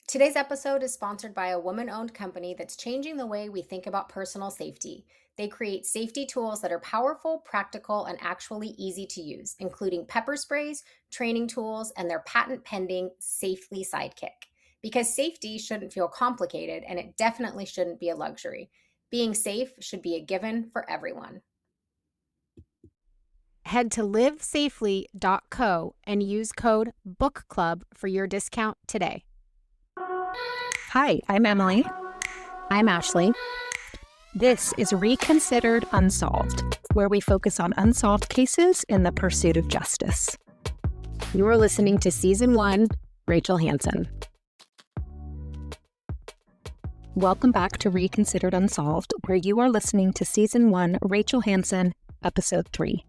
Today's episode is sponsored by a woman-owned company that's changing the way we think about personal safety. They create safety tools that are powerful, practical, and actually easy to use, including pepper sprays, training tools, and their patent-pending Safely Sidekick. Because safety shouldn't feel complicated, and it definitely shouldn't be a luxury. Being safe should be a given for everyone. Head to livesafely.co and use code BOOKCLUB for your discount today. Hi, I'm Emily. I'm Ashley. This is Reconsidered Unsolved, where we focus on unsolved cases in the pursuit of justice. You are listening to Season 1, Rachel Hansen. Welcome back to Reconsidered Unsolved, where you are listening to Season 1, Rachel Hansen, Episode 3.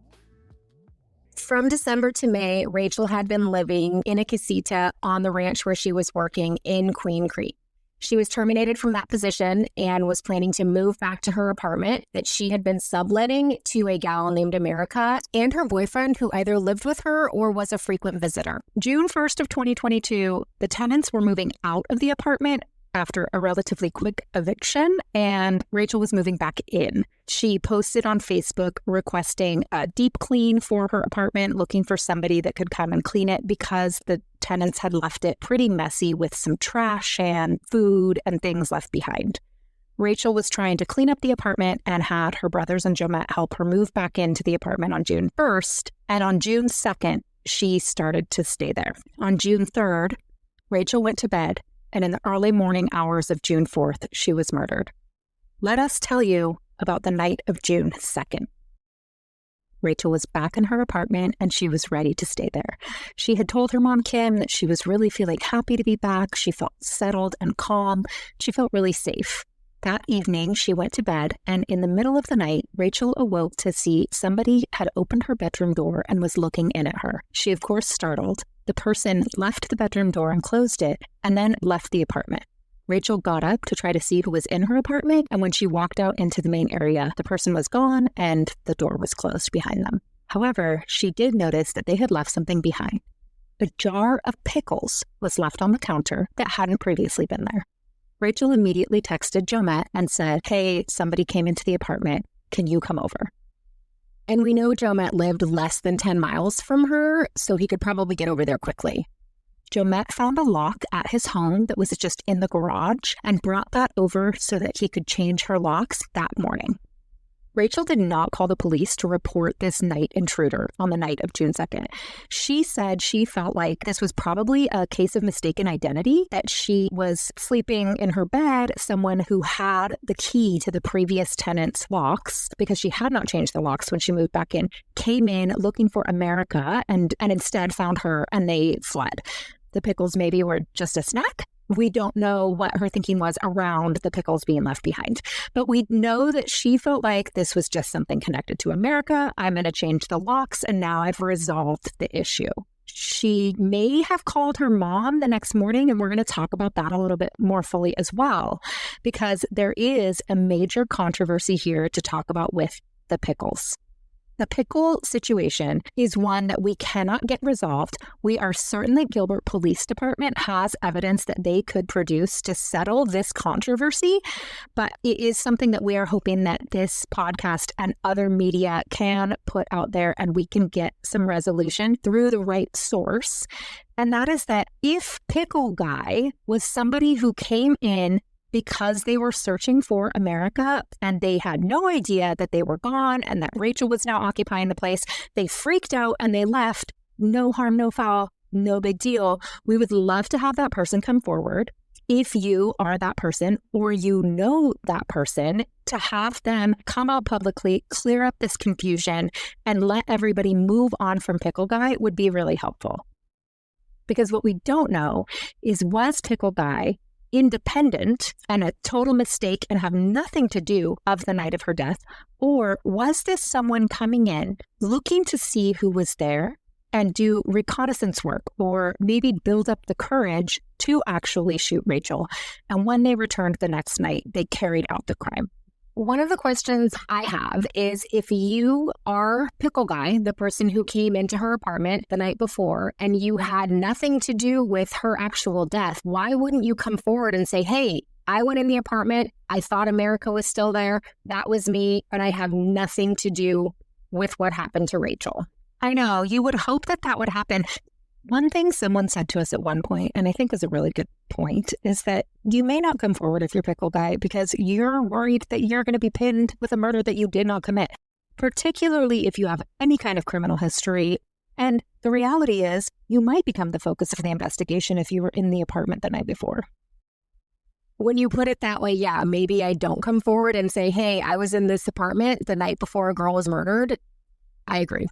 From December to May, Rachel had been living in a casita on the ranch where she was working in Queen Creek. She was terminated from that position and was planning to move back to her apartment that she had been subletting to a gal named America and her boyfriend, who either lived with her or was a frequent visitor. June 1st of 2022, the tenants were moving out of the apartment after a relatively quick eviction, and Rachel was moving back in. She posted on Facebook requesting a deep clean for her apartment, looking for somebody that could come and clean it because the tenants had left it pretty messy with some trash and food and things left behind. Rachel was trying to clean up the apartment and had her brothers and Jomette help her move back into the apartment on June 1st, and on June 2nd, she started to stay there. On June 3rd, Rachel went to bed, and in the early morning hours of June 4th, she was murdered. Let us tell you about the night of June 2nd. Rachel was back in her apartment, and she was ready to stay there. She had told her mom, Kim, that she was really feeling happy to be back. She felt settled and calm. She felt really safe. That evening, she went to bed, and in the middle of the night, Rachel awoke to see somebody had opened her bedroom door and was looking in at her. She, of course, startled. The person left the bedroom door and closed it, and then left the apartment. Rachel got up to try to see who was in her apartment, and when she walked out into the main area, the person was gone and the door was closed behind them. However, she did notice that they had left something behind. A jar of pickles was left on the counter that hadn't previously been there. Rachel immediately texted Jomette and said, "Hey, somebody came into the apartment. Can you come over?" And we know Jomette lived less than 10 miles from her, so he could probably get over there quickly. Jomette found a lock at his home that was just in the garage and brought that over so that he could change her locks that morning. Rachel did not call the police to report this night intruder on the night of June 2nd. She said she felt like this was probably a case of mistaken identity, that she was sleeping in her bed, someone who had the key to the previous tenant's locks, because she had not changed the locks when she moved back in, came in looking for America and instead found her and they fled. The pickles maybe were just a snack. We don't know what her thinking was around the pickles being left behind, but we know that she felt like this was just something connected to America. I'm going to change the locks, and now I've resolved the issue. She may have called her mom the next morning, and we're going to talk about that a little bit more fully as well, because there is a major controversy here to talk about with the pickles. The pickle situation is one that we cannot get resolved. We are certain that Gilbert Police Department has evidence that they could produce to settle this controversy, but it is something that we are hoping that this podcast and other media can put out there and we can get some resolution through the right source. And that is that if Pickle Guy was somebody who came in because they were searching for America and they had no idea that they were gone and that Rachel was now occupying the place, they freaked out and they left. No harm, no foul, no big deal. We would love to have that person come forward. If you are that person or you know that person, to have them come out publicly, clear up this confusion, and let everybody move on from Pickle Guy would be really helpful. Because what we don't know is, was Pickle Guy independent and a total mistake and have nothing to do of the night of her death? Or was this someone coming in looking to see who was there and do reconnaissance work, or maybe build up the courage to actually shoot Rachel? And when they returned the next night, they carried out the crime. One of the questions I have is if you are Pickle Guy, the person who came into her apartment the night before, and you had nothing to do with her actual death, why wouldn't you come forward and say, hey, I went in the apartment, I thought America was still there, that was me, and I have nothing to do with what happened to Rachel? I know, you would hope that that would happen. One thing someone said to us at one point, and I think is a really good point, is that you may not come forward if you're Pickle Guy because you're worried that you're going to be pinned with a murder that you did not commit, particularly if you have any kind of criminal history. And the reality is you might become the focus of the investigation if you were in the apartment the night before. When you put it that way, yeah, maybe I don't come forward and say, hey, I was in this apartment the night before a girl was murdered. I agree.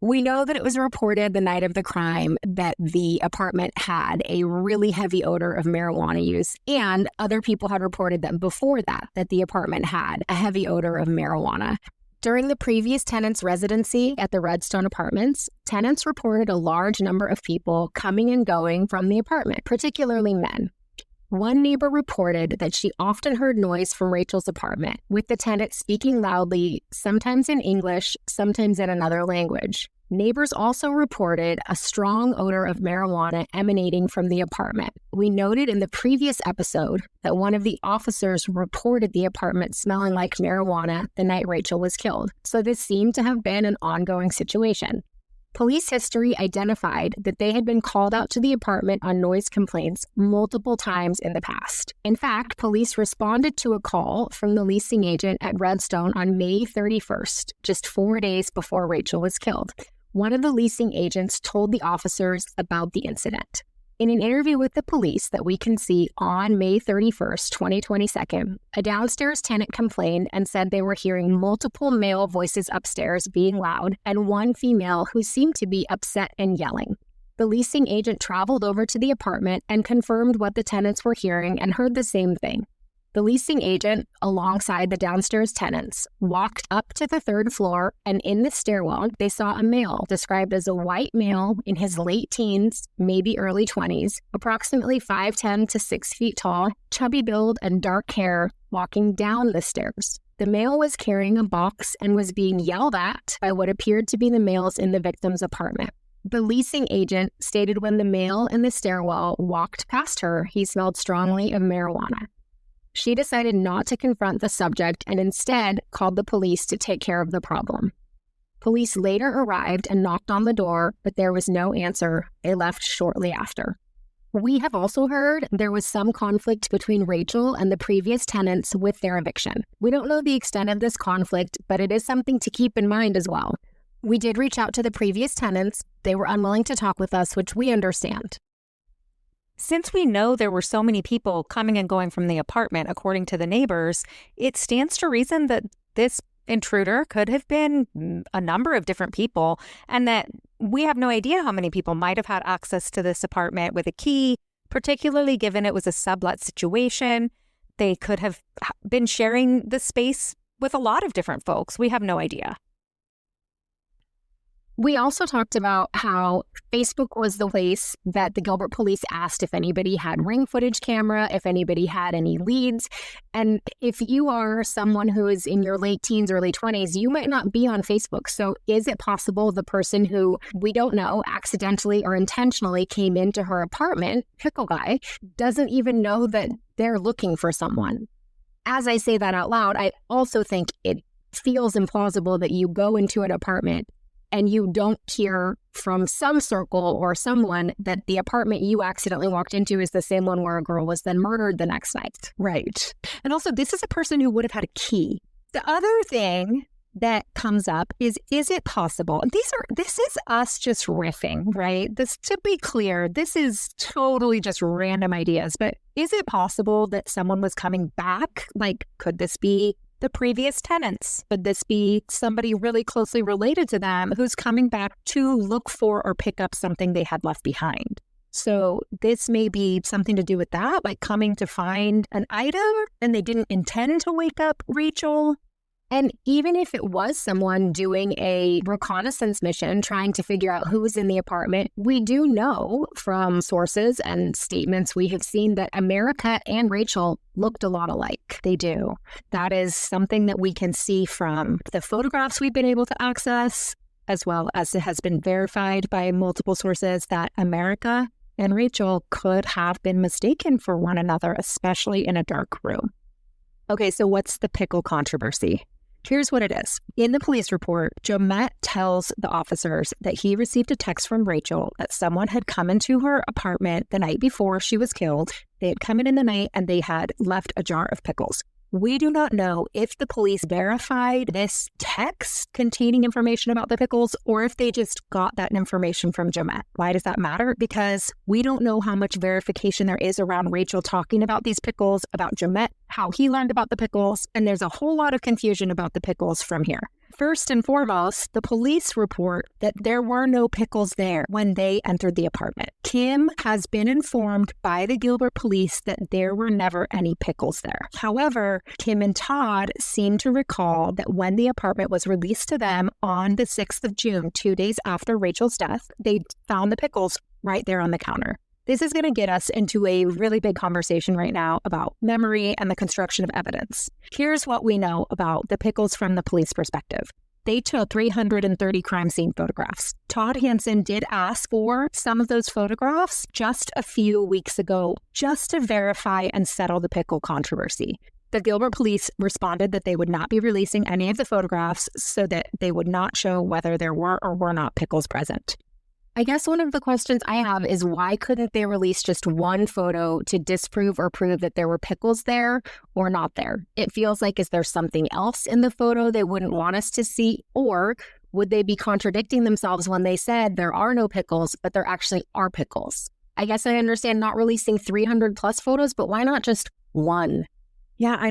We know that it was reported the night of the crime that the apartment had a really heavy odor of marijuana use, and other people had reported that before that the apartment had a heavy odor of marijuana. During the previous tenant's residency at the Redstone Apartments, tenants reported a large number of people coming and going from the apartment, particularly men. One neighbor reported that she often heard noise from Rachel's apartment, with the tenant speaking loudly, sometimes in English, sometimes in another language. Neighbors also reported a strong odor of marijuana emanating from the apartment. We noted in the previous episode that one of the officers reported the apartment smelling like marijuana the night Rachel was killed, so this seemed to have been an ongoing situation. Police history identified that they had been called out to the apartment on noise complaints multiple times in the past. In fact, police responded to a call from the leasing agent at Redstone on May 31st, just 4 days before Rachel was killed. One of the leasing agents told the officers about the incident. In an interview with the police that we can see on May 31st, 2022, a downstairs tenant complained and said they were hearing multiple male voices upstairs being loud and one female who seemed to be upset and yelling. The leasing agent traveled over to the apartment and confirmed what the tenants were hearing and heard the same thing. The leasing agent, alongside the downstairs tenants, walked up to the third floor, and in the stairwell, they saw a male described as a white male in his late teens, maybe early 20s, approximately 5'10" to 6 feet tall, chubby build, and dark hair, walking down the stairs. The male was carrying a box and was being yelled at by what appeared to be the males in the victim's apartment. The leasing agent stated when the male in the stairwell walked past her, he smelled strongly of marijuana. She decided not to confront the subject and instead called the police to take care of the problem. Police later arrived and knocked on the door, but there was no answer. They left shortly after. We have also heard there was some conflict between Rachel and the previous tenants with their eviction. We don't know the extent of this conflict, but it is something to keep in mind as well. We did reach out to the previous tenants. They were unwilling to talk with us, which we understand. Since we know there were so many people coming and going from the apartment, according to the neighbors, it stands to reason that this intruder could have been a number of different people, and that we have no idea how many people might have had access to this apartment with a key, particularly given it was a sublet situation. They could have been sharing the space with a lot of different folks. We have no idea. We also talked about how Facebook was the place that the Gilbert police asked if anybody had ring footage camera, if anybody had any leads. And if you are someone who is in your late teens, early 20s, you might not be on Facebook. So is it possible the person who, we don't know, accidentally or intentionally came into her apartment, Pickle Guy, doesn't even know that they're looking for someone? As I say that out loud, I also think it feels implausible that you go into an apartment and you don't hear from some circle or someone that the apartment you accidentally walked into is the same one where a girl was then murdered the next night. Right. And also, this is a person who would have had a key. The other thing that comes up is it possible? This is us just riffing, right? This, to be clear, this is totally just random ideas, but is it possible that someone was coming back? Like, could this be the previous tenants? Could this be somebody really closely related to them who's coming back to look for or pick up something they had left behind? So this may be something to do with that, like coming to find an item and they didn't intend to wake up Rachel. And even if it was someone doing a reconnaissance mission trying to figure out who was in the apartment, we do know from sources and statements we have seen that America and Rachel looked a lot alike. They do. That is something that we can see from the photographs we've been able to access, as well as it has been verified by multiple sources that America and Rachel could have been mistaken for one another, especially in a dark room. Okay, so what's the pickle controversy? Here's what it is. In the police report, Jomette tells the officers that he received a text from Rachel that someone had come into her apartment the night before she was killed. They had come in the night and they had left a jar of pickles. We do not know if the police verified this text containing information about the pickles or if they just got that information from Jomette. Why does that matter? Because we don't know how much verification there is around Rachel talking about these pickles, about Jomette, how he learned about the pickles, and there's a whole lot of confusion about the pickles from here. First and foremost, the police report that there were no pickles there when they entered the apartment. Kim has been informed by the Gilbert police that there were never any pickles there. However, Kim and Todd seem to recall that when the apartment was released to them on the 6th of June, 2 days after Rachel's death, they found the pickles right there on the counter. This is going to get us into a really big conversation right now about memory and the construction of evidence. Here's what we know about the pickles from the police perspective. They took 330 crime scene photographs. Todd Hansen did ask for some of those photographs just a few weeks ago, just to verify and settle the pickle controversy. The Gilbert police responded that they would not be releasing any of the photographs so that they would not show whether there were or were not pickles present. I guess one of the questions I have is why couldn't they release just one photo to disprove or prove that there were pickles there or not there? It feels like, is there something else in the photo they wouldn't want us to see? Or would they be contradicting themselves when they said there are no pickles, but there actually are pickles? I guess I understand not releasing 300 plus photos, but why not just one? Yeah, I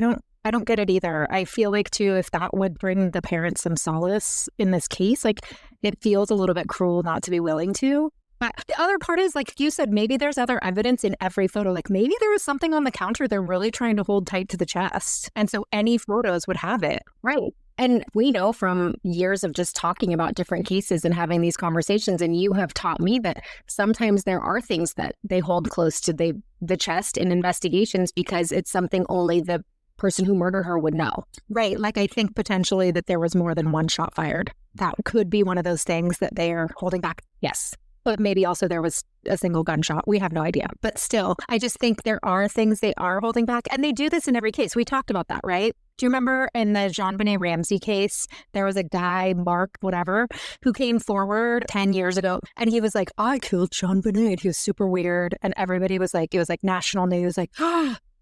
don't get it either. I feel like, too, if that would bring the parents some solace in this case, like, it feels a little bit cruel not to be willing to. But the other part is, like you said, maybe there's other evidence in every photo. Like, maybe there was something on the counter they're really trying to hold tight to the chest. And so any photos would have it. Right. And we know from years of just talking about different cases and having these conversations, and you have taught me that sometimes there are things that they hold close to the chest in investigations because it's something only the person who murdered her would know. Right. Like, I think potentially that there was more than one shot fired. That could be one of those things that they are holding back. Yes. But maybe also there was a single gunshot. We have no idea. But still, I just think there are things they are holding back. And they do this in every case. We talked about that, right? Do you remember in the JonBenet Ramsey case, there was a guy, Mark, whatever, who came forward 10 years ago. And he was like, I killed JonBenet. He was super weird. And everybody was like, it was like national news, like,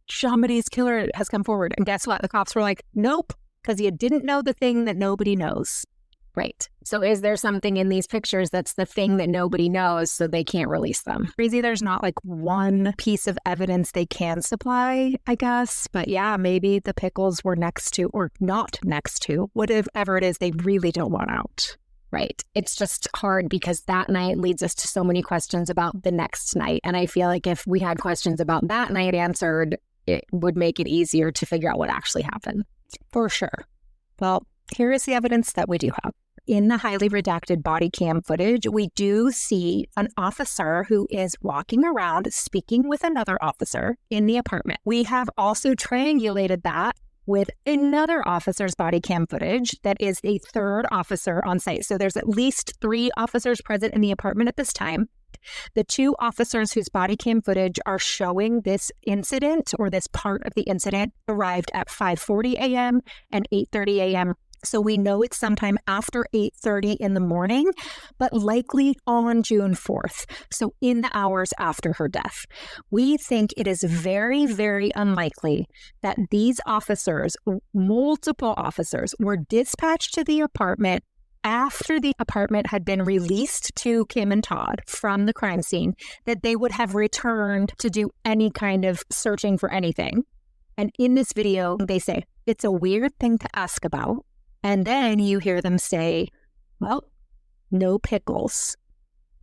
JonBenet's killer has come forward. And guess what? The cops were like, nope, because you didn't know the thing that nobody knows. Right. So is there something in these pictures that's the thing that nobody knows so they can't release them? Crazy there's not like one piece of evidence they can supply, I guess. But yeah, maybe the pickles were next to or not next to whatever it is they really don't want out. Right. It's just hard because that night leads us to so many questions about the next night. And I feel like if we had questions about that night answered, it would make it easier to figure out what actually happened. For sure. Well, here is the evidence that we do have. In the highly redacted body cam footage, we do see an officer who is walking around speaking with another officer in the apartment. We have also triangulated that with another officer's body cam footage that is a third officer on site. So there's at least 3 officers present in the apartment at this time. The 2 officers whose body cam footage are showing this incident or this part of the incident arrived at 5:40 a.m. and 8:30 a.m. So we know it's sometime after 8:30 in the morning, but likely on June 4th. So in the hours after her death. We think it is very, very unlikely that these officers, multiple officers, were dispatched to the apartment after the apartment had been released to Kim and Todd from the crime scene, that they would have returned to do any kind of searching for anything. And in this video, they say, it's a weird thing to ask about. And then you hear them say, well, no pickles.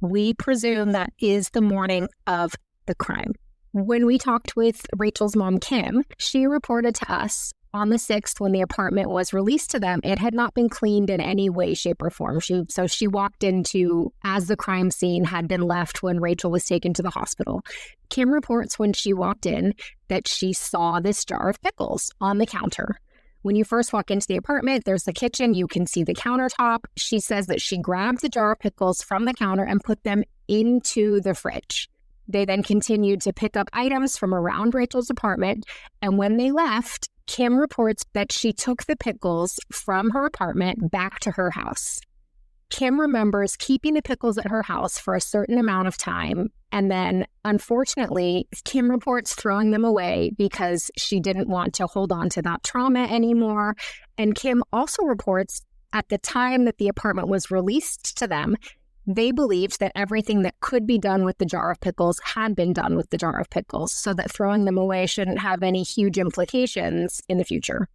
We presume that is the morning of the crime. When we talked with Rachel's mom, Kim, she reported to us On the 6th, when the apartment was released to them, it had not been cleaned in any way, shape, or form. So she walked into as the crime scene had been left when Rachel was taken to the hospital. Kim reports when she walked in that she saw this jar of pickles on the counter. When you first walk into the apartment, there's the kitchen. You can see the countertop. She says that she grabbed the jar of pickles from the counter and put them into the fridge. They then continued to pick up items from around Rachel's apartment. And when they left, Kim reports that she took the pickles from her apartment back to her house. Kim remembers keeping the pickles at her house for a certain amount of time. And then, unfortunately, Kim reports throwing them away because she didn't want to hold on to that trauma anymore. And Kim also reports at the time that the apartment was released to them, they believed that everything that could be done with the jar of pickles had been done with the jar of pickles, so that throwing them away shouldn't have any huge implications in the future.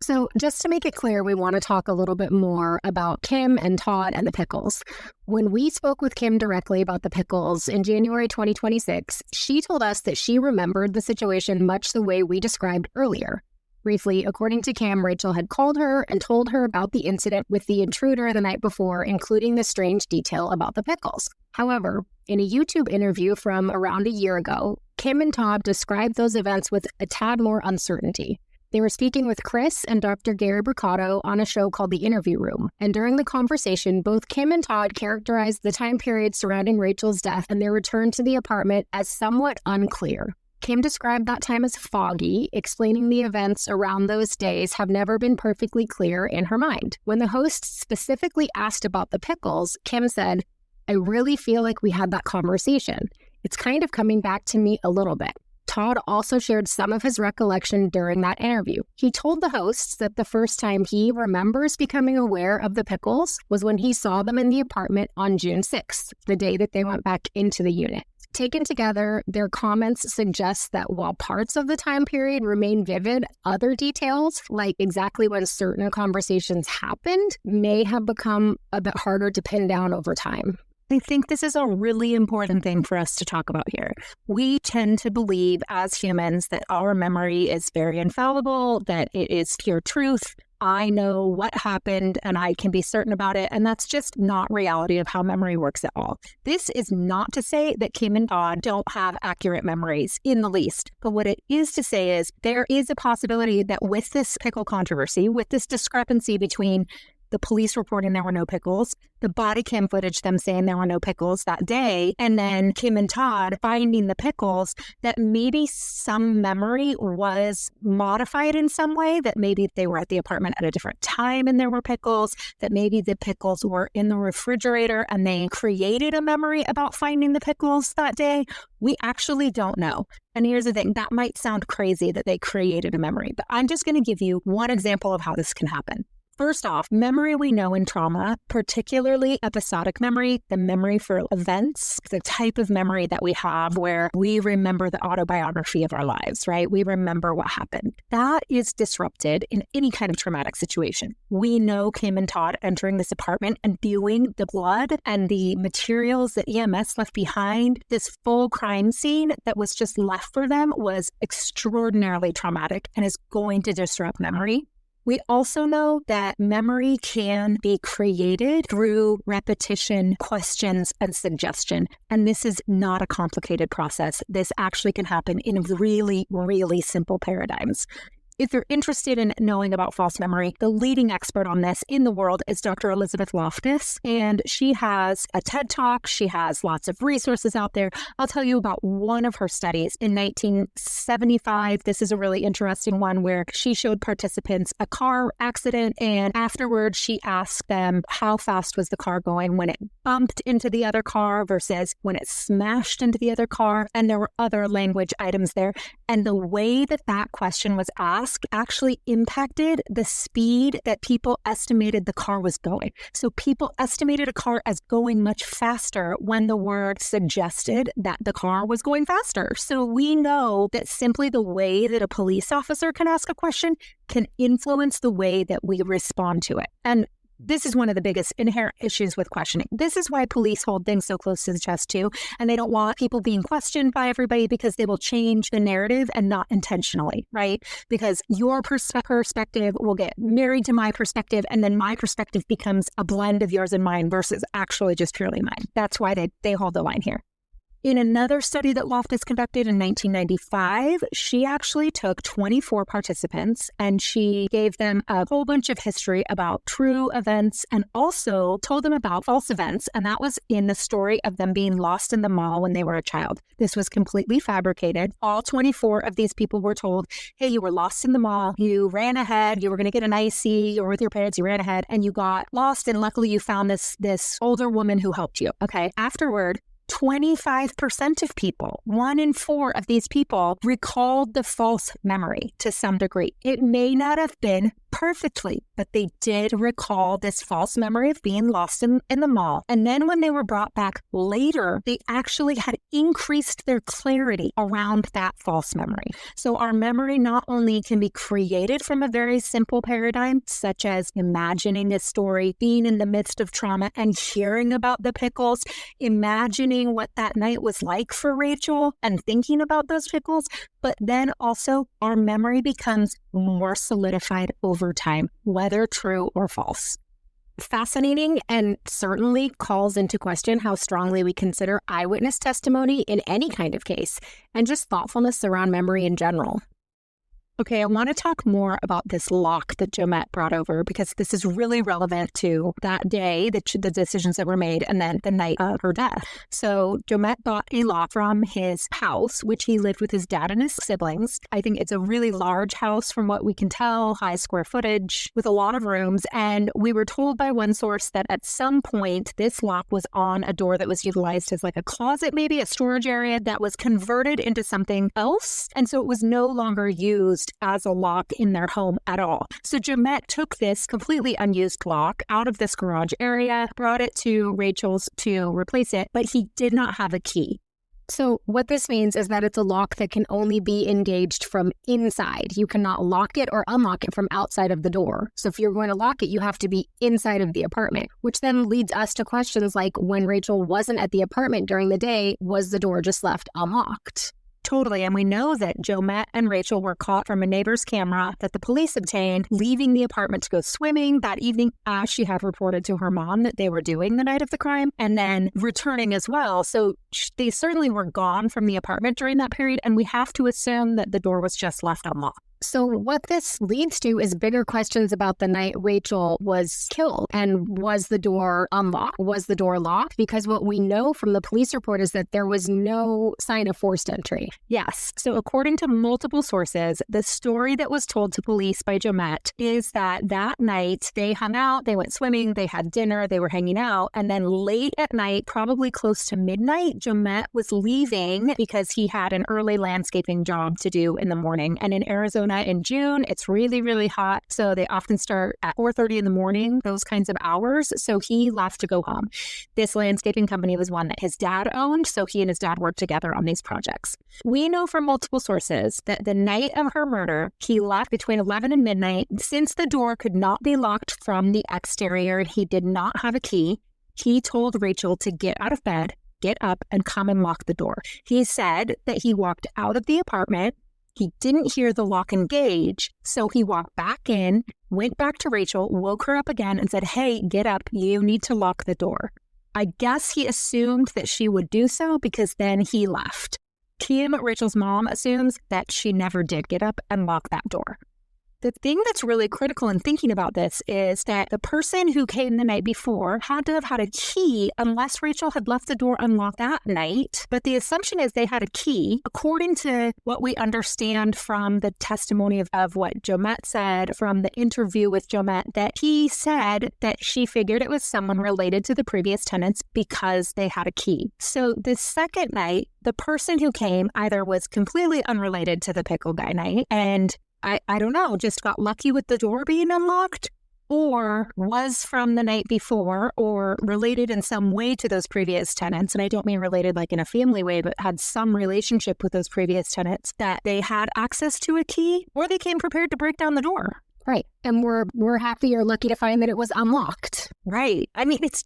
So just to make it clear, we want to talk a little bit more about Kim and Todd and the pickles. When we spoke with Kim directly about the pickles in January 2026, she told us that she remembered the situation much the way we described earlier. Briefly, according to Kim, Rachel had called her and told her about the incident with the intruder the night before, including the strange detail about the pickles. However, in a YouTube interview from around a year ago, Kim and Todd described those events with a tad more uncertainty. They were speaking with Chris and Dr. Gary Bricotto on a show called The Interview Room, and during the conversation, both Kim and Todd characterized the time period surrounding Rachel's death and their return to the apartment as somewhat unclear. Kim described that time as foggy, explaining the events around those days have never been perfectly clear in her mind. When the host specifically asked about the pickles, Kim said, "I really feel like we had that conversation. It's kind of coming back to me a little bit." Todd also shared some of his recollection during that interview. He told the hosts that the first time he remembers becoming aware of the pickles was when he saw them in the apartment on June 6th, the day that they went back into the unit. Taken together, their comments suggest that while parts of the time period remain vivid, other details, like exactly when certain conversations happened, may have become a bit harder to pin down over time. I think this is a really important thing for us to talk about here. We tend to believe as humans that our memory is very infallible, that it is pure truth. I know what happened and I can be certain about it. And that's just not reality of how memory works at all. This is not to say that Kim and Todd don't have accurate memories in the least. But what it is to say is there is a possibility that with this pickle controversy, with this discrepancy between the police reporting there were no pickles, the body cam footage, them saying there were no pickles that day, and then Kim and Todd finding the pickles, that maybe some memory was modified in some way, that maybe they were at the apartment at a different time and there were pickles, that maybe the pickles were in the refrigerator and they created a memory about finding the pickles that day. We actually don't know. And here's the thing, that might sound crazy that they created a memory, but I'm just going to give you one example of how this can happen. First off, memory we know in trauma, particularly episodic memory, the memory for events, the type of memory that we have where we remember the autobiography of our lives, right? We remember what happened. That is disrupted in any kind of traumatic situation. We know Kim and Todd entering this apartment and viewing the blood and the materials that EMS left behind. This full crime scene that was just left for them was extraordinarily traumatic and is going to disrupt memory. We also know that memory can be created through repetition, questions, and suggestion. And this is not a complicated process. This actually can happen in really, really simple paradigms. If you're interested in knowing about false memory, the leading expert on this in the world is Dr. Elizabeth Loftus, and she has a TED Talk. She has lots of resources out there. I'll tell you about one of her studies in 1975. This is a really interesting one where she showed participants a car accident, and afterwards she asked them how fast was the car going when it bumped into the other car versus when it smashed into the other car, and there were other language items there. And the way that that question was asked actually impacted the speed that people estimated the car was going. So people estimated a car as going much faster when the word suggested that the car was going faster. So we know that simply the way that a police officer can ask a question can influence the way that we respond to it. And This is one of the biggest inherent issues with questioning. This is why police hold things so close to the chest too. And they don't want people being questioned by everybody because they will change the narrative and not intentionally, right? Because your perspective will get married to my perspective, and then my perspective becomes a blend of yours and mine versus actually just purely mine. That's why they hold the line here. In another study that Loftus conducted in 1995, she actually took 24 participants and she gave them a whole bunch of history about true events and also told them about false events. And that was in the story of them being lost in the mall when they were a child. This was completely fabricated. All 24 of these people were told, hey, you were lost in the mall. You ran ahead. You were going to get an icy. You were with your parents. You ran ahead and you got lost. And luckily you found this older woman who helped you. Okay. Afterward, 25% of people, 1 in 4 of these people, recalled the false memory to some degree. It may not have been perfectly, but they did recall this false memory of being lost in the mall. And then when they were brought back later, they actually had increased their clarity around that false memory. So our memory not only can be created from a very simple paradigm, such as imagining a story, being in the midst of trauma and hearing about the pickles, imagining what that night was like for Rachel and thinking about those pickles, but then also our memory becomes more solidified over time, whether true or false. Fascinating, and certainly calls into question how strongly we consider eyewitness testimony in any kind of case, and just thoughtfulness around memory in general. Okay, I want to talk more about this lock that Jomette brought over because this is really relevant to that day, the decisions that were made, and then the night of her death. So Jomette bought a lock from his house, which he lived with his dad and his siblings. I think it's a really large house from what we can tell, high square footage with a lot of rooms. And we were told by one source that at some point, this lock was on a door that was utilized as like a closet, maybe a storage area that was converted into something else. And so it was no longer used as a lock in their home at all. So Jomette took this completely unused lock out of this garage area, brought it to Rachel's to replace it, but he did not have a key. So what this means is that it's a lock that can only be engaged from inside. You cannot lock it or unlock it from outside of the door. So if you're going to lock it, you have to be inside of the apartment, which then leads us to questions like when Rachel wasn't at the apartment during the day, was the door just left unlocked? Totally. And we know that Jomette and Rachel were caught from a neighbor's camera that the police obtained leaving the apartment to go swimming that evening, as she had reported to her mom that they were doing the night of the crime, and then returning as well. So they certainly were gone from the apartment during that period. And we have to assume that the door was just left unlocked. So what this leads to is bigger questions about the night Rachel was killed. And was the door unlocked? Was the door locked? Because what we know from the police report is that there was no sign of forced entry. Yes. So according to multiple sources, the story that was told to police by Jomette is that night they hung out, they went swimming, they had dinner, they were hanging out. And then late at night, probably close to midnight, Jomette was leaving because he had an early landscaping job to do in the morning. And in Arizona, in June, it's really, really hot. So they often start at 4:30 in the morning, those kinds of hours. So he left to go home. This landscaping company was one that his dad owned. So he and his dad worked together on these projects. We know from multiple sources that the night of her murder, he left between 11 and midnight. Since the door could not be locked from the exterior, he did not have a key. He told Rachel to get out of bed, get up, and come and lock the door. He said that he walked out of the apartment. He didn't hear the lock engage, so he walked back in, went back to Rachel, woke her up again, and said, hey, get up, you need to lock the door. I guess he assumed that she would do so because then he left. Kim, Rachel's mom, assumes that she never did get up and lock that door. The thing that's really critical in thinking about this is that the person who came the night before had to have had a key unless Rachel had left the door unlocked that night. But the assumption is they had a key. According to what we understand from the testimony of what Jomette said from the interview with Jomette, that he said that she figured it was someone related to the previous tenants because they had a key. So the second night, the person who came either was completely unrelated to the pickle guy night and I don't know, just got lucky with the door being unlocked, or was from the night before or related in some way to those previous tenants. And I don't mean related like in a family way, but had some relationship with those previous tenants that they had access to a key, or they came prepared to break down the door. Right. And we're happy or lucky to find that it was unlocked. Right. I mean, it's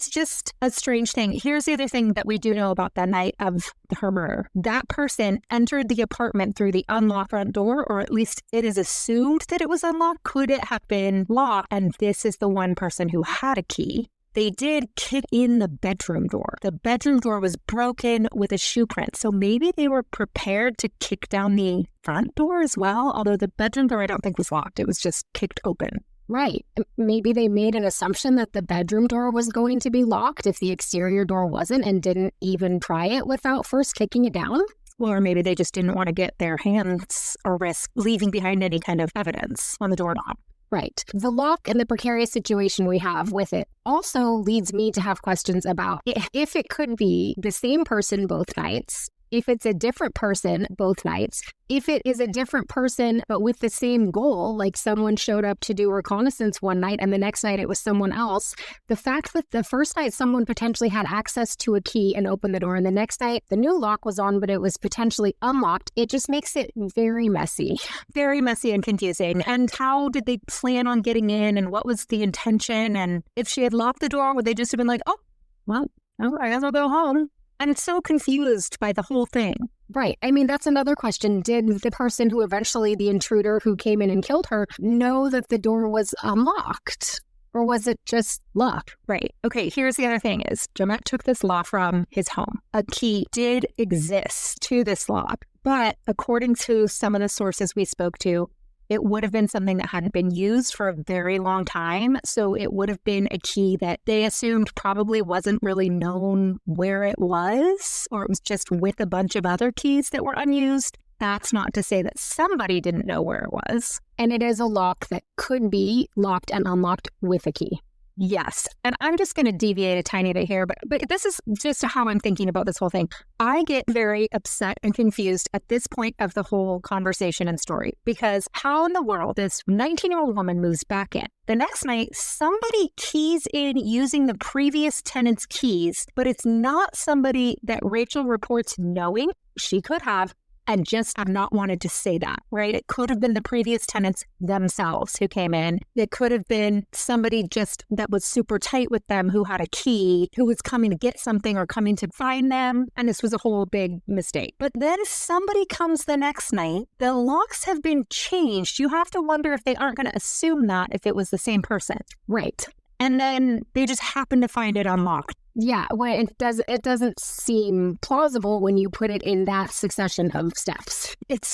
just a strange thing. Here's the other thing that we do know about the night of her murder. That person entered the apartment through the unlocked front door, or at least it is assumed that it was unlocked. Could it have been locked? And this is the one person who had a key. They did kick in the bedroom door. The bedroom door was broken with a shoe print. So maybe they were prepared to kick down the front door as well. Although the bedroom door, I don't think was locked. It was just kicked open. Right. Maybe they made an assumption that the bedroom door was going to be locked if the exterior door wasn't, and didn't even try it without first kicking it down. Or maybe they just didn't want to get their hands or risk leaving behind any kind of evidence on the doorknob. Right. The lock and the precarious situation we have with it also leads me to have questions about if it could be the same person both nights, if it's a different person both nights, if it is a different person but with the same goal, like someone showed up to do reconnaissance one night and the next night it was someone else. The fact that the first night someone potentially had access to a key and opened the door, and the next night the new lock was on but it was potentially unlocked, it just makes it very messy. Very messy and confusing. And how did they plan on getting in, and what was the intention? And if she had locked the door, would they just have been like, oh, well, I guess I'll go home? And it's so confused by the whole thing. Right. I mean, that's another question. Did the person who eventually, the intruder who came in and killed her, know that the door was unlocked? Or was it just locked? Right. Okay, here's the other thing is, Jomet took this lock from his home. A key did exist to this lock, but according to some of the sources we spoke to, it would have been something that hadn't been used for a very long time. So it would have been a key that they assumed probably wasn't really known where it was, or it was just with a bunch of other keys that were unused. That's not to say that somebody didn't know where it was. And it is a lock that could be locked and unlocked with a key. Yes. And I'm just going to deviate a tiny bit here, but this is just how I'm thinking about this whole thing. I get very upset and confused at this point of the whole conversation and story, because how in the world this 19-year-old woman moves back in? The next night, somebody keys in using the previous tenant's keys, but it's not somebody that Rachel reports knowing. She could have, and just have not wanted to say that, right? It could have been the previous tenants themselves who came in. It could have been somebody just that was super tight with them who had a key, who was coming to get something or coming to find them. And this was a whole big mistake. But then somebody comes the next night, the locks have been changed. You have to wonder if they aren't going to assume that if it was the same person. Right. And then they just happen to find it unlocked. Yeah, well, it doesn't seem plausible when you put it in that succession of steps. It's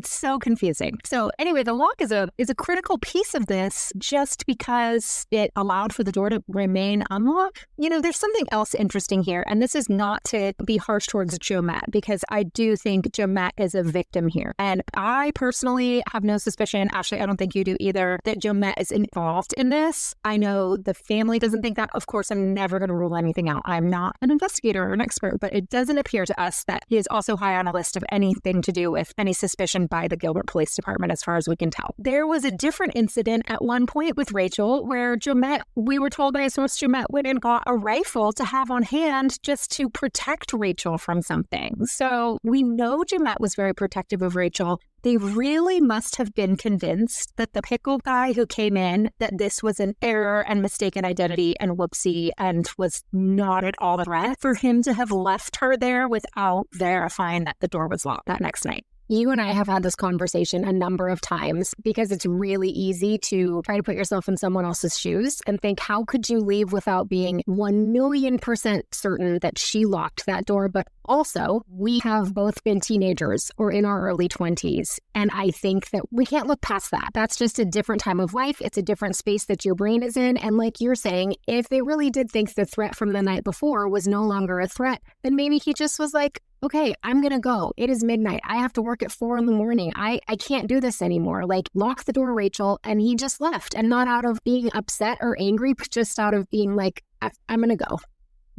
so confusing. So anyway, the lock is a critical piece of this just because it allowed for the door to remain unlocked. You know, there's something else interesting here, and this is not to be harsh towards Jomet, because I do think Jomet is a victim here. And I personally have no suspicion, Ashley, I don't think you do either, that Jomet is involved in this. I know the family doesn't think that. Of course, I'm never going to rule anything out. I'm not an investigator or an expert, but it doesn't appear to us that he is also high on a list of anything to do with any suspicion by the Gilbert Police Department, as far as we can tell. There was a different incident at one point with Rachel where Jomet, we were told by a source, Jomet went and got a rifle to have on hand just to protect Rachel from something. So we know Jomet was very protective of Rachel. They really must have been convinced that the pickle guy who came in, that this was an error and mistaken identity and whoopsie and was not at all a threat, for him to have left her there without verifying that the door was locked that next night. You and I have had this conversation a number of times because it's really easy to try to put yourself in someone else's shoes and think, how could you leave without being 1,000,000% certain that she locked that door? But also, we have both been teenagers or in our early 20s. And I think that we can't look past that. That's just a different time of life. It's a different space that your brain is in. And like you're saying, if they really did think the threat from the night before was no longer a threat, then maybe he just was like, okay, I'm going to go. It is midnight. I have to work at 4 a.m. I can't do this anymore. Like, lock the door, Rachel. And he just left, and not out of being upset or angry, but just out of being like, I'm going to go.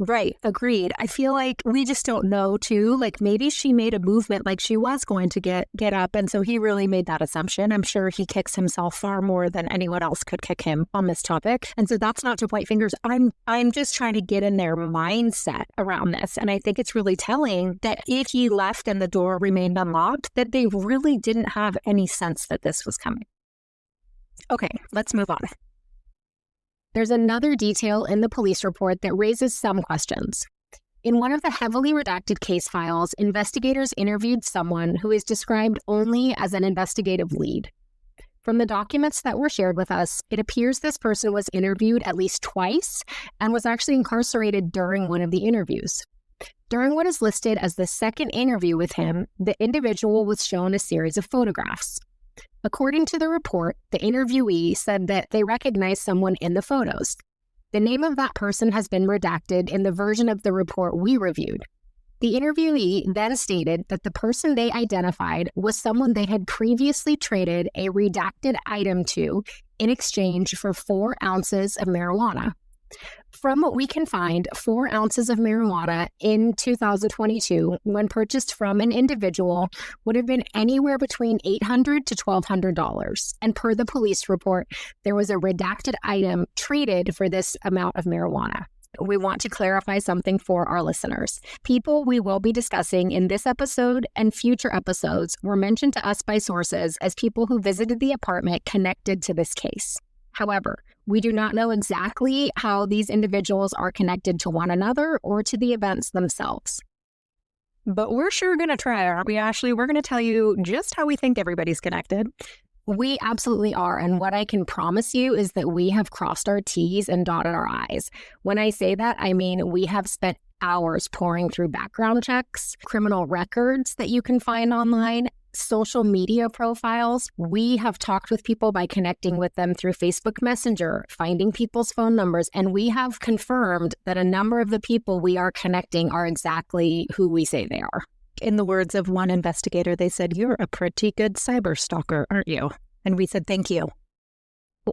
Right. Agreed. I feel like we just don't know, too. Like, maybe she made a movement like she was going to get up. And so he really made that assumption. I'm sure he kicks himself far more than anyone else could kick him on this topic. And so that's not to point fingers. I'm just trying to get in their mindset around this. And I think it's really telling that if he left and the door remained unlocked, that they really didn't have any sense that this was coming. Okay, let's move on. There's another detail in the police report that raises some questions. In one of the heavily redacted case files, investigators interviewed someone who is described only as an investigative lead. From the documents that were shared with us, it appears this person was interviewed at least twice and was actually incarcerated during one of the interviews. During what is listed as the second interview with him, the individual was shown a series of photographs. According to the report, the interviewee said that they recognized someone in the photos. The name of that person has been redacted in the version of the report we reviewed. The interviewee then stated that the person they identified was someone they had previously traded a redacted item to in exchange for 4 ounces of marijuana. From what we can find, 4 ounces of marijuana in 2022, when purchased from an individual, would have been anywhere between $800 to $1,200. And per the police report, there was a redacted item traded for this amount of marijuana. We want to clarify something for our listeners. People we will be discussing in this episode and future episodes were mentioned to us by sources as people who visited the apartment connected to this case. However, we do not know exactly how these individuals are connected to one another or to the events themselves. But we're sure going to try, aren't we, Ashley? We're going to tell you just how we think everybody's connected. We absolutely are. And what I can promise you is that we have crossed our T's and dotted our I's. When I say that, I mean we have spent hours pouring through background checks, criminal records that you can find online, social media profiles. We have talked with people by connecting with them through Facebook Messenger, finding people's phone numbers, and we have confirmed that a number of the people we are connecting are exactly who we say they are. In the words of one investigator, they said, "You're a pretty good cyber stalker, aren't you?" And we said, "Thank you."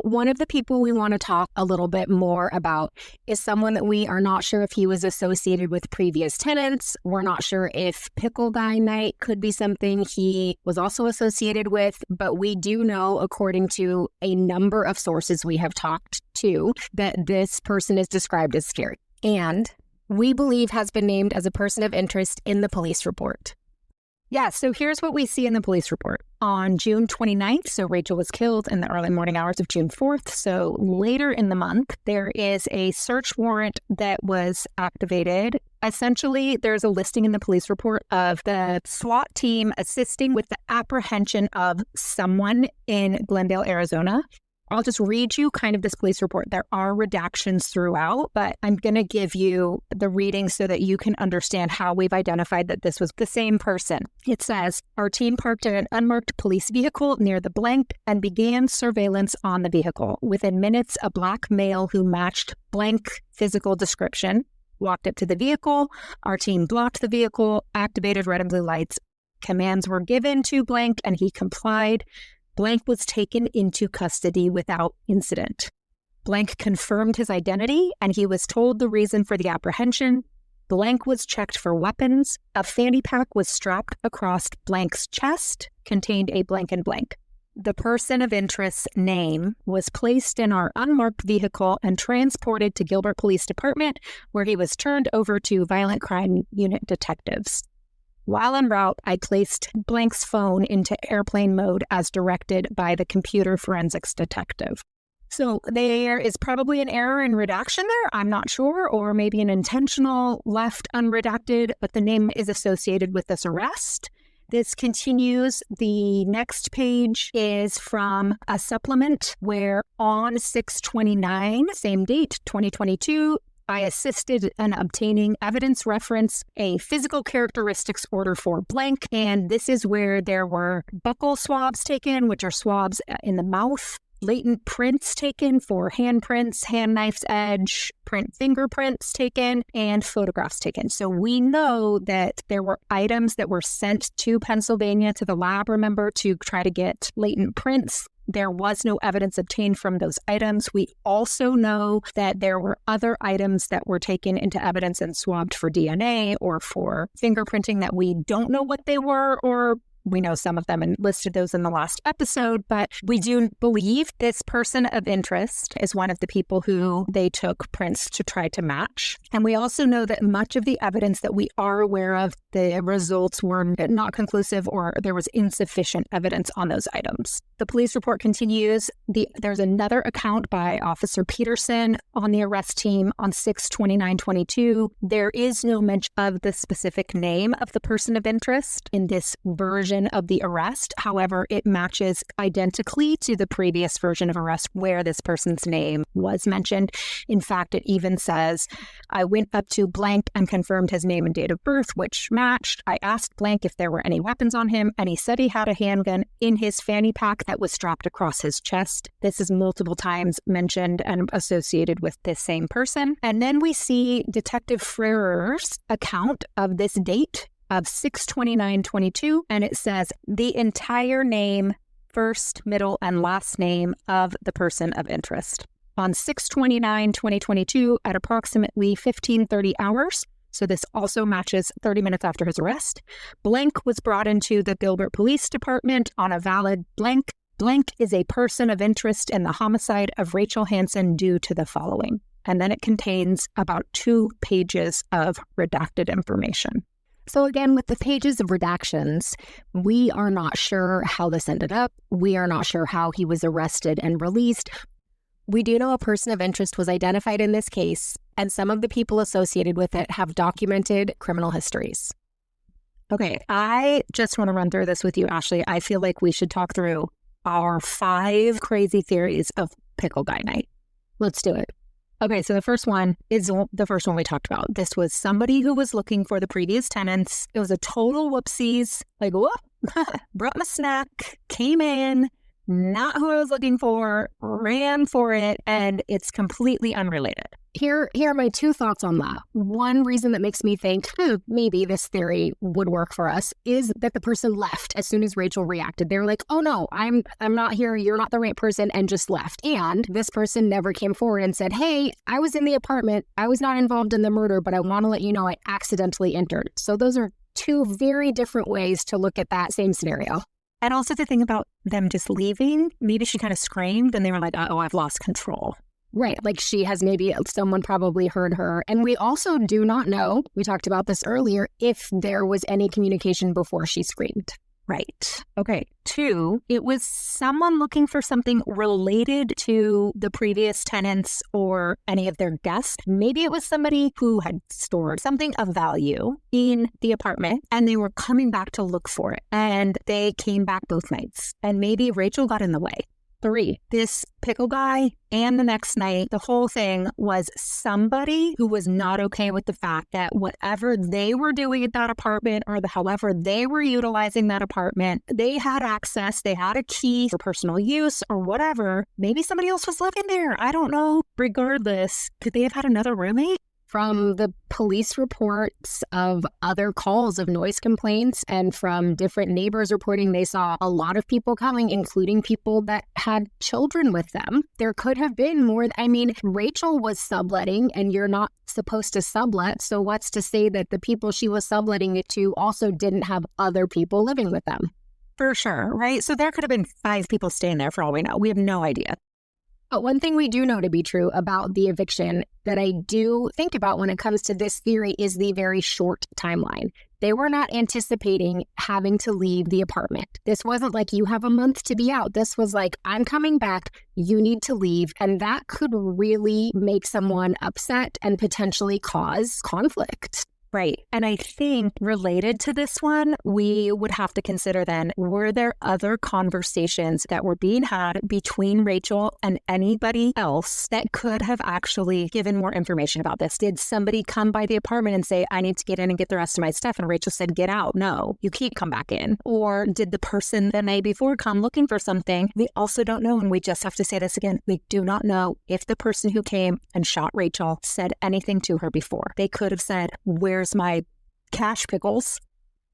One of the people we want to talk a little bit more about is someone that we are not sure if he was associated with previous tenants. We're not sure if Pickle Guy Night could be something he was also associated with, but we do know, according to a number of sources we have talked to, that this person is described as scary and we believe has been named as a person of interest in the police report. Yeah, so here's what we see in the police report. On June 29th, so Rachel was killed in the early morning hours of June 4th, so later in the month, there is a search warrant that was activated. Essentially, there's a listing in the police report of the SWAT team assisting with the apprehension of someone in Glendale, Arizona. I'll just read you kind of this police report. There are redactions throughout, but I'm going to give you the reading so that you can understand how we've identified that this was the same person. It says, our team parked in an unmarked police vehicle near the blank and began surveillance on the vehicle. Within minutes, a black male who matched blank physical description walked up to the vehicle. Our team blocked the vehicle, activated red and blue lights. Commands were given to blank and he complied. Blank was taken into custody without incident. Blank confirmed his identity, and he was told the reason for the apprehension. Blank was checked for weapons. A fanny pack was strapped across Blank's chest, contained a blank and blank. The person of interest's name was placed in our unmarked vehicle and transported to Gilbert Police Department, where he was turned over to Violent Crime Unit detectives. While en route, I placed Blank's phone into airplane mode as directed by the computer forensics detective. So there is probably an error in redaction there, I'm not sure, or maybe an intentional left unredacted, but the name is associated with this arrest. This continues. The next page is from a supplement where on 6/29, same date, 2022, I assisted in obtaining evidence reference, a physical characteristics order for blank, and this is where there were buccal swabs taken, which are swabs in the mouth, latent prints taken for handprints, hand knife's edge, print fingerprints taken, and photographs taken. So we know that there were items that were sent to Pennsylvania to the lab, remember, to try to get latent prints. There was no evidence obtained from those items. We also know that there were other items that were taken into evidence and swabbed for DNA or for fingerprinting that we don't know what they were or We know some of them and listed those in the last episode, but we do believe this person of interest is one of the people who they took prints to try to match. And we also know that much of the evidence that we are aware of, the results were not conclusive or there was insufficient evidence on those items. The police report continues. There's another account by Officer Peterson on the arrest team on 6/29/22. There is no mention of the specific name of the person of interest in this version of the arrest. However, it matches identically to the previous version of arrest where this person's name was mentioned. In fact, it even says, I went up to blank and confirmed his name and date of birth, which matched. I asked blank if there were any weapons on him, and he said he had a handgun in his fanny pack that was strapped across his chest. This is multiple times mentioned and associated with this same person. And then we see Detective Freirer's account of this date of 6/29/22, and it says the entire name, first, middle, and last name of the person of interest. On 6/29/2022 at approximately 15:30 hours, so this also matches 30 minutes after his arrest, blank was brought into the Gilbert Police Department on a valid blank. Blank is a person of interest in the homicide of Rachel Hansen due to the following. And then it contains about 2 pages of redacted information. So again, with the pages of redactions, we are not sure how this ended up. We are not sure how he was arrested and released. We do know a person of interest was identified in this case, and some of the people associated with it have documented criminal histories. Okay, I just want to run through this with you, Ashley. I feel like we should talk through our 5 crazy theories of Pickle Guy Night. Let's do it. Okay, so the first one is the first one we talked about. This was somebody who was looking for the previous tenants. It was a total whoopsies. Like, whoop, brought my snack, came in, not who I was looking for, ran for it, and it's completely unrelated. Here are my 2 thoughts on that. One reason that makes me think, maybe this theory would work for us is that the person left as soon as Rachel reacted. They were like, oh no, I'm not here, you're not the right person, and just left. And this person never came forward and said, hey, I was in the apartment, I was not involved in the murder, but I want to let you know I accidentally entered. So those are 2 very different ways to look at that same scenario. And also the thing about them just leaving, maybe she kind of screamed and they were like, oh, I've lost control. Right. Like someone probably heard her. And we also do not know, we talked about this earlier, if there was any communication before she screamed. Right. Okay. 2, it was someone looking for something related to the previous tenants or any of their guests. Maybe it was somebody who had stored something of value in the apartment and they were coming back to look for it. And they came back both nights. And maybe Rachel got in the way. 3, this pickle guy and the next night, the whole thing was somebody who was not okay with the fact that whatever they were doing at that apartment or however they were utilizing that apartment, they had access, they had a key for personal use or whatever. Maybe somebody else was living there. I don't know. Regardless, could they have had another roommate? From the police reports of other calls of noise complaints and from different neighbors reporting they saw a lot of people coming, including people that had children with them, there could have been more. Rachel was subletting and you're not supposed to sublet. So what's to say that the people she was subletting it to also didn't have other people living with them? For sure, right? So there could have been 5 people staying there for all we know. We have no idea. But one thing we do know to be true about the eviction that I do think about when it comes to this theory is the very short timeline. They were not anticipating having to leave the apartment. This wasn't like you have a month to be out. This was like, I'm coming back, you need to leave. And that could really make someone upset and potentially cause conflict. Right. And I think related to this one, we would have to consider then, were there other conversations that were being had between Rachel and anybody else that could have actually given more information about this? Did somebody come by the apartment and say, I need to get in and get the rest of my stuff? And Rachel said, get out. No, you can't come back in. Or did the person the night before come looking for something? We also don't know. And we just have to say this again. We do not know if the person who came and shot Rachel said anything to her before. They could have said, where's my cash pickles?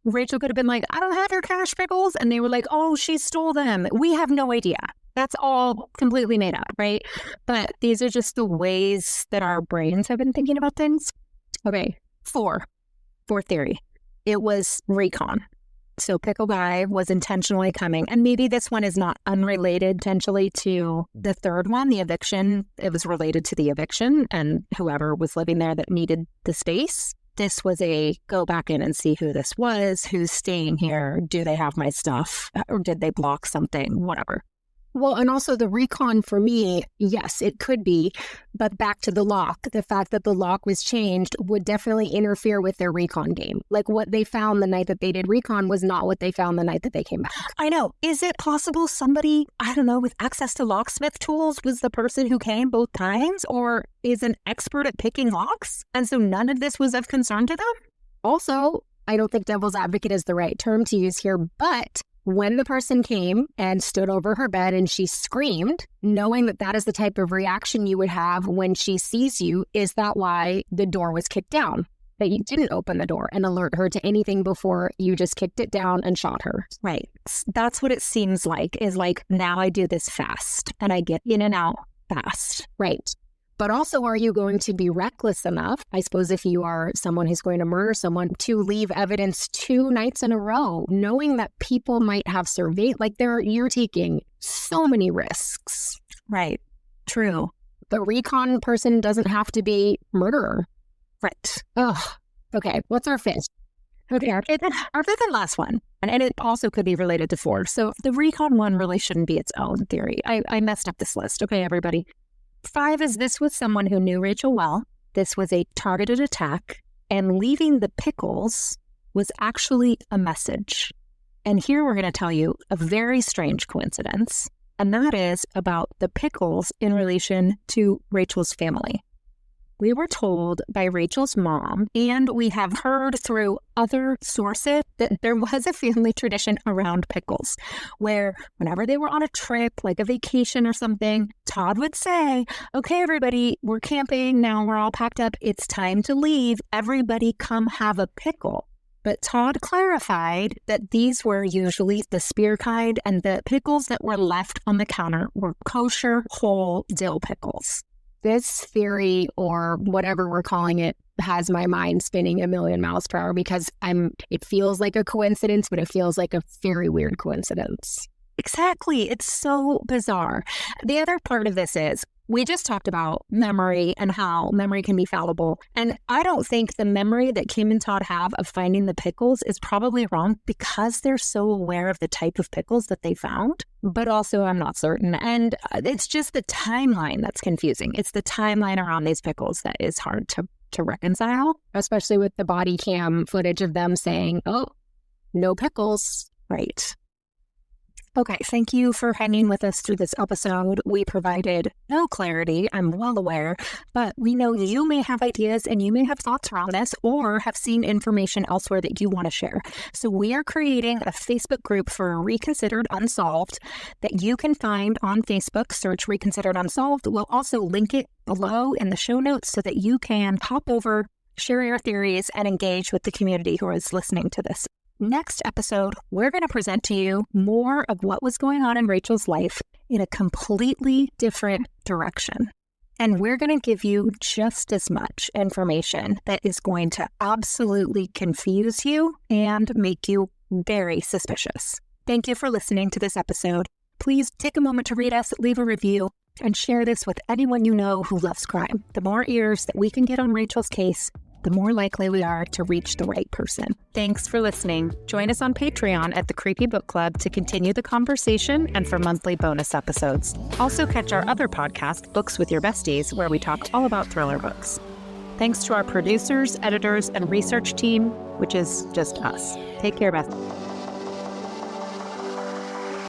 Rachel could have been like, I don't have your cash pickles. And they were like, oh, she stole them. We have no idea. That's all completely made up, right? But these are just the ways that our brains have been thinking about things. Okay, 4 theory. It was recon. So Pickle Guy was intentionally coming, and maybe this one is not unrelated potentially to the third one, the eviction. It was related to the eviction and whoever was living there that needed the space. This was a go back in and see who this was, who's staying here, do they have my stuff, or did they block something, whatever. Well, and also the recon for me, yes, it could be, but back to the lock, the fact that the lock was changed would definitely interfere with their recon game. Like what they found the night that they did recon was not what they found the night that they came back. I know. Is it possible somebody, I don't know, with access to locksmith tools was the person who came both times, or is an expert at picking locks? And so none of this was of concern to them? Also, I don't think devil's advocate is the right term to use here, but when the person came and stood over her bed and she screamed, knowing that that is the type of reaction you would have when she sees you, is that why the door was kicked down? That you didn't open the door and alert her to anything before you just kicked it down and shot her? Right. That's what it seems like, is like, now I do this fast and I get in and out fast. Right. But also, are you going to be reckless enough, I suppose, if you are someone who's going to murder someone, to leave evidence 2 nights in a row, knowing that people might have surveyed, like you're taking so many risks. Right. True. The recon person doesn't have to be murderer. Right. Ugh. Okay. What's our fifth? Okay. Our fifth and last one. And it also could be related to 4. So the recon one really shouldn't be its own theory. I messed up this list. Okay, everybody. 5 is this was someone who knew Rachel well. This was a targeted attack, and leaving the pickles was actually a message. And here we're going to tell you a very strange coincidence, and that is about the pickles in relation to Rachel's family. We were told by Rachel's mom, and we have heard through other sources, that there was a family tradition around pickles, where whenever they were on a trip, like a vacation or something, Todd would say, okay, everybody, we're camping now, we're all packed up, it's time to leave, everybody come have a pickle. But Todd clarified that these were usually the spear kind, and the pickles that were left on the counter were kosher, whole dill pickles. This theory, or whatever we're calling it, has my mind spinning a million miles per hour because it feels like a coincidence, but it feels like a very weird coincidence. Exactly. It's so bizarre. The other part of this is we just talked about memory and how memory can be fallible. And I don't think the memory that Kim and Todd have of finding the pickles is probably wrong because they're so aware of the type of pickles that they found. But also, I'm not certain. And it's just the timeline that's confusing. It's the timeline around these pickles that is hard to reconcile, especially with the body cam footage of them saying, oh, no pickles. Right. Okay, thank you for hanging with us through this episode. We provided no clarity, I'm well aware, but we know you may have ideas and you may have thoughts around this or have seen information elsewhere that you want to share. So we are creating a Facebook group for Reconsidered Unsolved that you can find on Facebook. Search Reconsidered Unsolved. We'll also link it below in the show notes so that you can hop over, share your theories, and engage with the community who is listening to this. Next episode, we're going to present to you more of what was going on in Rachel's life in a completely different direction. And we're going to give you just as much information that is going to absolutely confuse you and make you very suspicious. Thank you for listening to this episode. Please take a moment to rate us, leave a review, and share this with anyone you know who loves crime. The more ears that we can get on Rachel's case, the more likely we are to reach the right person. Thanks for listening. Join us on Patreon at the Creepy Book Club to continue the conversation and for monthly bonus episodes. Also catch our other podcast, Books with Your Besties, where we talk all about thriller books. Thanks to our producers, editors, and research team, which is just us. Take care, Beth.